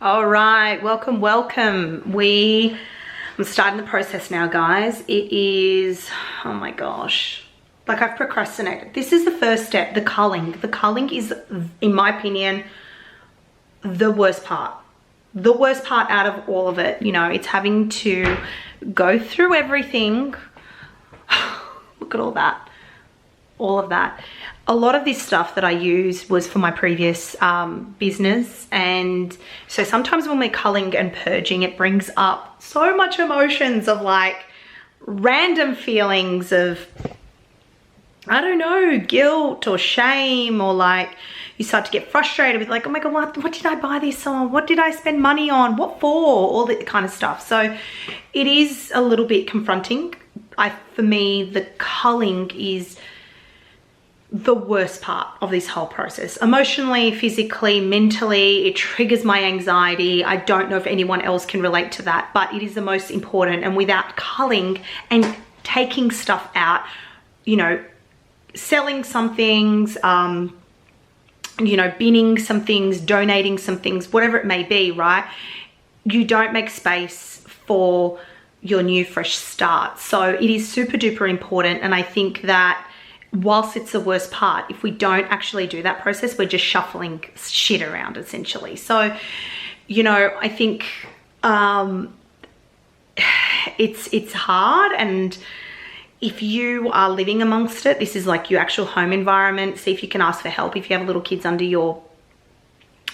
All right, welcome. I'm starting the process now, guys. It is, oh my gosh, like I've procrastinated. This is the first step, the culling. The culling is, in my opinion, the worst part. The worst part out of all of it. You know, it's having to go through everything. Look at all that. All of that. A lot of this stuff that I use was for my previous business, and so sometimes when we're culling and purging, it brings up so much emotions of like random feelings of, I don't know, guilt or shame, or like you start to get frustrated with like, oh my God, what did I buy this on? What did I spend money on? What for? All that kind of stuff. So it is a little bit confronting. For me, the culling is the worst part of this whole process. Emotionally, physically, mentally, it triggers my anxiety. I don't know if anyone else can relate to that, but it is the most important. And without culling and taking stuff out, you know, selling some things, you know, binning some things, donating some things, whatever it may be, right? You don't make space for your new fresh start. So it is super duper important. And I think that whilst it's the worst part, if we don't actually do that process, we're just shuffling shit around essentially. So, you know, I think it's hard, and if you are living amongst it, this is like your actual home environment. See if you can ask for help if you have little kids under your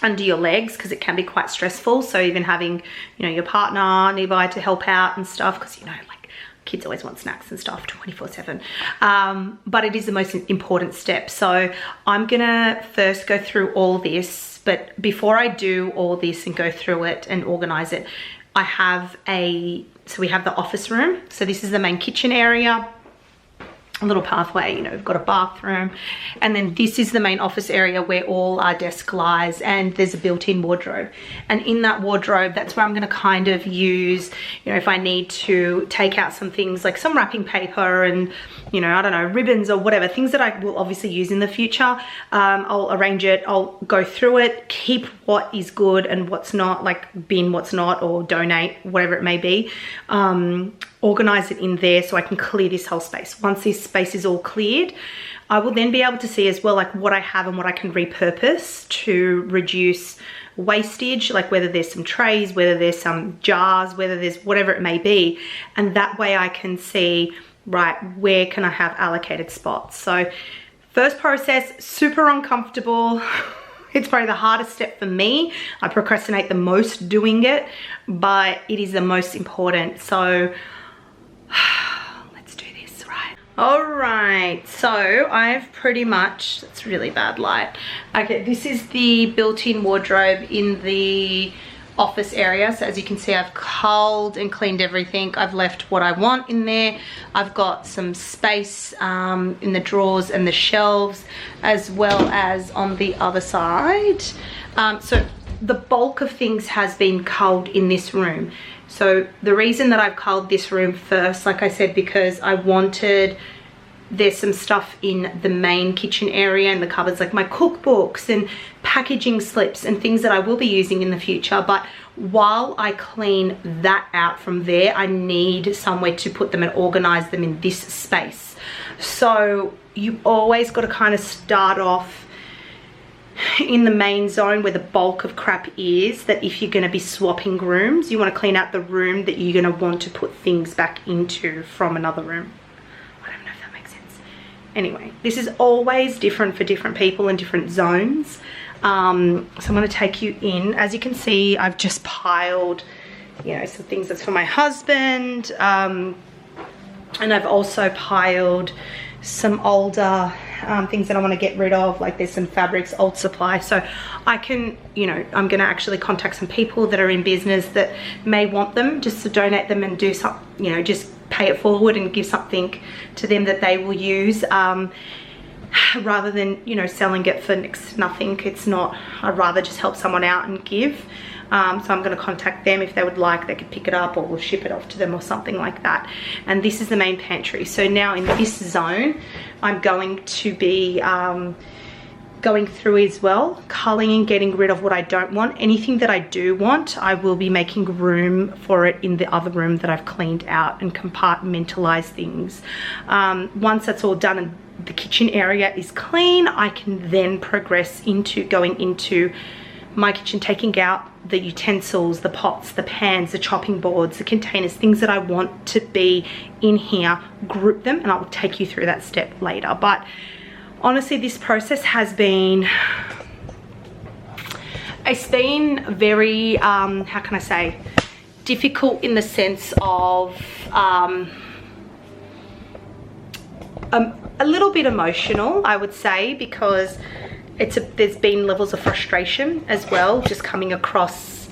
legs, because it can be quite stressful. So even having, you know, your partner nearby to help out and stuff, because, you know, like kids always want snacks and stuff 24/7. But it is the most important step. So I'm gonna first go through all this, but before I do all this and go through it and organize it, so we have the office room. So this is the main kitchen area, a little pathway, you know, we've got a bathroom, and then this is the main office area where all our desk lies, and there's a built-in wardrobe. And in that wardrobe, that's where I'm going to kind of use, you know, if I need to take out some things like some wrapping paper and, you know, I don't know, ribbons or whatever, things that I will obviously use in the future. I'll arrange it, I'll go through it, keep what is good and what's not, like bin what's not, or donate, whatever it may be. Organize it in there so I can clear this whole space. Once this space is all cleared, I will then be able to see as well like what I have and what I can repurpose to reduce wastage, like whether there's some trays, whether there's some jars, whether there's whatever it may be. And that way I can see, right, where can I have allocated spots. So first process, super uncomfortable. It's probably the hardest step for me. I procrastinate the most doing it, but it is the most important. So let's do this, right? All right, so I've pretty much, that's really bad light. Okay, this is the built-in wardrobe in the office area. So as you can see, I've culled and cleaned everything. I've left what I want in there. I've got some space in the drawers and the shelves, as well as on the other side. So the bulk of things has been culled in this room. So the reason that I've culled this room first, like I said, because I wanted, there's some stuff in the main kitchen area and the cupboards, like my cookbooks and packaging slips and things that I will be using in the future. But while I clean that out from there, I need somewhere to put them and organize them in this space. So you always got to kind of start off in the main zone where the bulk of crap is, that if you're going to be swapping rooms, you want to clean out the room that you're going to want to put things back into from another room. I don't know if that makes sense. Anyway, this is always different for different people in different zones. So I'm going to take you in. As you can see, I've just piled, you know, some things that's for my husband, and I've also piled some older things that I want to get rid of, like there's some fabrics, old supply. So I can, you know, I'm going to actually contact some people that are in business that may want them, just to donate them and do some, you know, just pay it forward and give something to them that they will use, rather than, you know, selling it for next nothing. It's not, I'd rather just help someone out and give. So I'm going to contact them. If they would like, they could pick it up, or we'll ship it off to them or something like that. And this is the main pantry. So now in this zone, I'm going to be going through as well, culling and getting rid of what I don't want. Anything that I do want, I will be making room for it in the other room that I've cleaned out and compartmentalized things. Once that's all done and the kitchen area is clean, I can then progress into going into my kitchen, taking out the utensils, the pots, the pans, the chopping boards, the containers, things that I want to be in here, group them, and I'll take you through that step later. But honestly, this process has been, it's been very, how can I say, difficult in the sense of a little bit emotional, I would say, because there's been levels of frustration as well, just coming across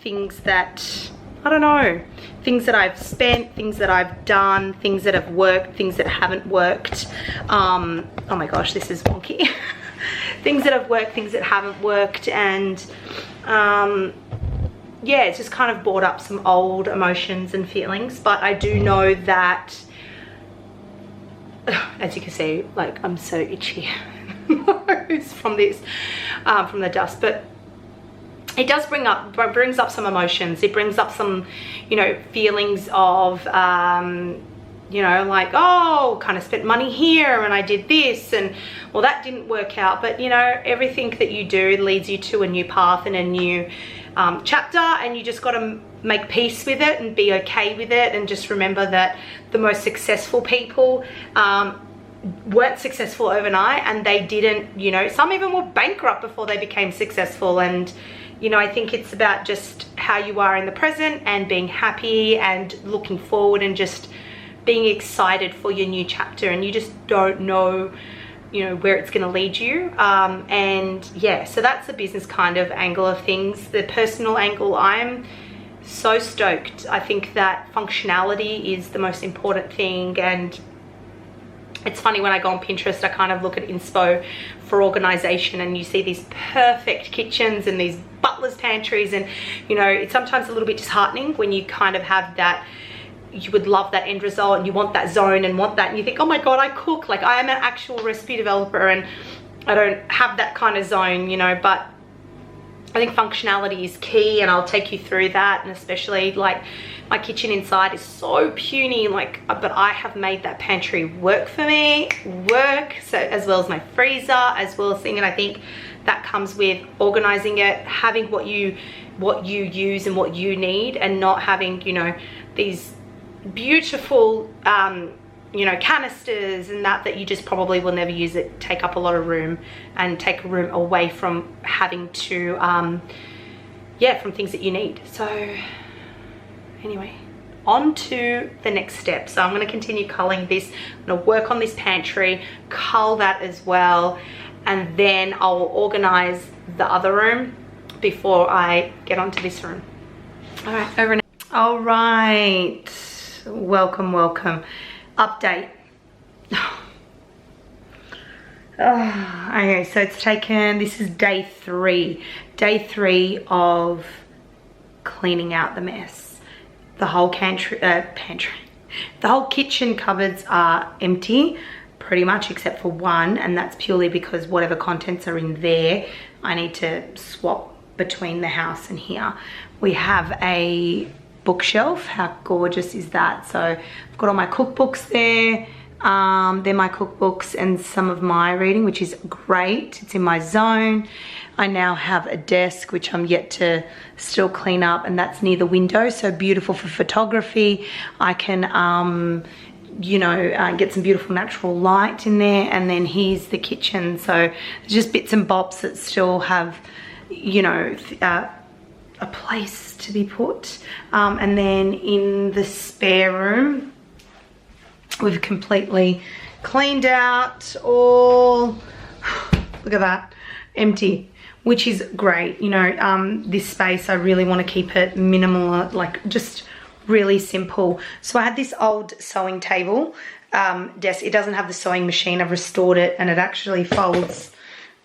things that, I don't know, things that I've spent, things that I've done, things that have worked, things that haven't worked. Oh my gosh, this is wonky. Things that have worked, things that haven't worked, and yeah, it's just kind of brought up some old emotions and feelings. But I do know that, as you can see, like, I'm so itchy from this, from the dust. But it does brings up some emotions. It brings up some, you know, feelings of, you know, like, oh, kind of spent money here and I did this, and well, that didn't work out. But you know, everything that you do leads you to a new path and a new chapter, and you just got to make peace with it and be okay with it, and just remember that the most successful people weren't successful overnight, and they didn't, you know, some even were bankrupt before they became successful. And you know, I think it's about just how you are in the present and being happy and looking forward and just being excited for your new chapter. And you just don't know, you know, where it's going to lead you. And yeah, so that's the business kind of angle of things. The personal angle, I'm so stoked. I think that functionality is the most important thing. And it's funny, when I go on Pinterest, I kind of look at inspo for organization, and you see these perfect kitchens and these butler's pantries, and you know, it's sometimes a little bit disheartening when you kind of have that, you would love that end result and you want that zone and want that, and you think, oh my god, I cook, like I am an actual recipe developer and I don't have that kind of zone, you know. But I think functionality is key, and I'll take you through that. And especially, like, my kitchen inside is so puny, like, but I have made that pantry work for me, so as well as my freezer, as well as thing. And I think that comes with organizing it, having what you use and what you need, and not having, you know, these beautiful you know, canisters and that you just probably will never use, it take up a lot of room and take room away from having to yeah, from things that you need. So anyway, on to the next step. So I'm going to continue culling this. I'm going to work on this pantry, cull that as well, and then I'll organize the other room before I get onto this room. All right, over now. All right, welcome update. Okay, so it's taken, this is day three of cleaning out the mess. The whole the whole kitchen cupboards are empty, pretty much, except for one, and that's purely because whatever contents are in there, I need to swap between the house and here. We have a bookshelf. How gorgeous is that? So I've got all my cookbooks there. They're my cookbooks and some of my reading, which is great. It's in my zone. I now have a desk, which I'm yet to still clean up, and that's near the window, so beautiful for photography. I can you know, get some beautiful natural light in there. And then here's the kitchen, so just bits and bobs that still have, you know, a place to be put. And then in the spare room, we've completely cleaned out all, look at that, empty, which is great. You know, this space, I really want to keep it minimal, like just really simple. So I had this old sewing table desk. It doesn't have the sewing machine. I've restored it, and it actually folds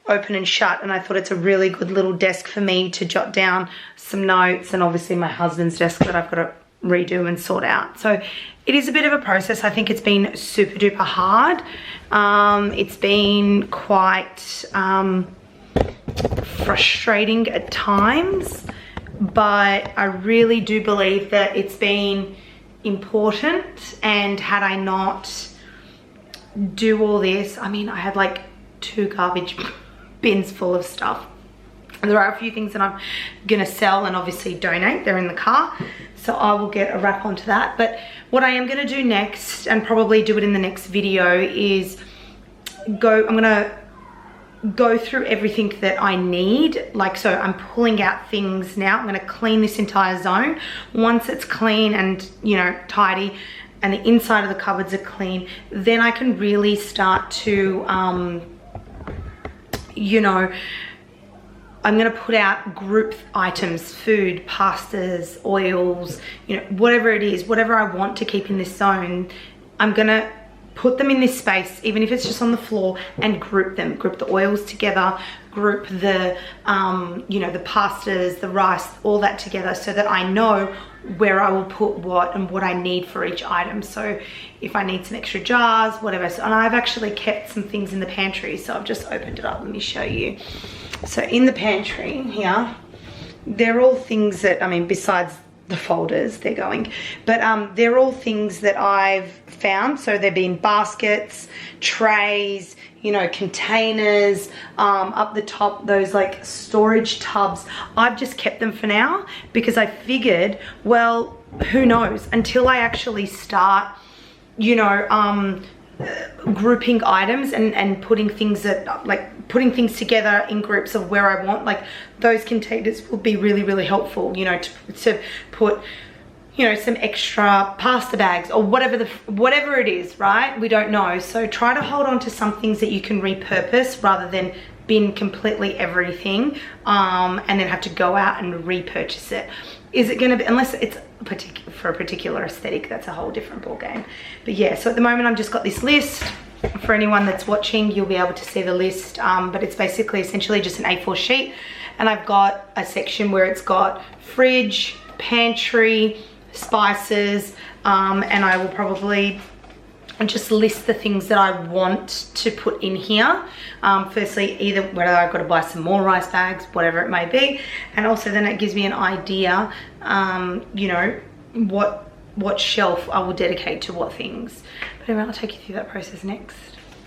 open and shut, and I thought it's a really good little desk for me to jot down some notes, and obviously my husband's desk that I've got to redo and sort out. So it is a bit of a process. I think it's been super duper hard. It's been quite frustrating at times, but I really do believe that it's been important. And had I not do all this, I mean, I had like 2 garbage bins full of stuff. And there are a few things that I'm gonna sell and obviously donate. They're in the car, so I will get a wrap onto that. But what I am gonna do next, and probably do it in the next video, is I'm gonna go through everything that I need. Like, so I'm pulling out things now. I'm gonna clean this entire zone. Once it's clean and, you know, tidy, and the inside of the cupboards are clean, then I can really start to, you know, I'm gonna put out group items, food, pastas, oils, you know, whatever it is, whatever I want to keep in this zone, I'm gonna put them in this space, even if it's just on the floor, and group them. Group the oils together, group the, you know, the pastas, the rice, all that together, so that I know where I will put what and what I need for each item. So if I need some extra jars, whatever. So, and I've actually kept some things in the pantry, so I've just opened it up. Let me show you. So in the pantry here, they're all things that, I mean, besides the folders, they're going, but they're all things that I've found. So they've been baskets, trays, you know, containers, up the top, those like storage tubs. I've just kept them for now because I figured, well, who knows, until I actually start, you know, grouping items and putting things that, like, putting things together in groups of where I want, like, those containers will be really, really helpful, you know, to put, you know, some extra pasta bags or whatever it is, right? We don't know. So try to hold on to some things that you can repurpose rather than bin completely everything, and then have to go out and repurchase it. Is it going to be, unless it's for a particular aesthetic, that's a whole different ball game. But yeah, so at the moment I've just got this list. For anyone that's watching, you'll be able to see the list, but it's basically essentially just an A4 sheet, and I've got a section where it's got fridge, pantry, spices, and I will probably just list the things that I want to put in here. Firstly, either whether I've got to buy some more rice bags, whatever it may be, and also then it gives me an idea, you know, what shelf I will dedicate to what things. But anyway, I'll take you through that process next.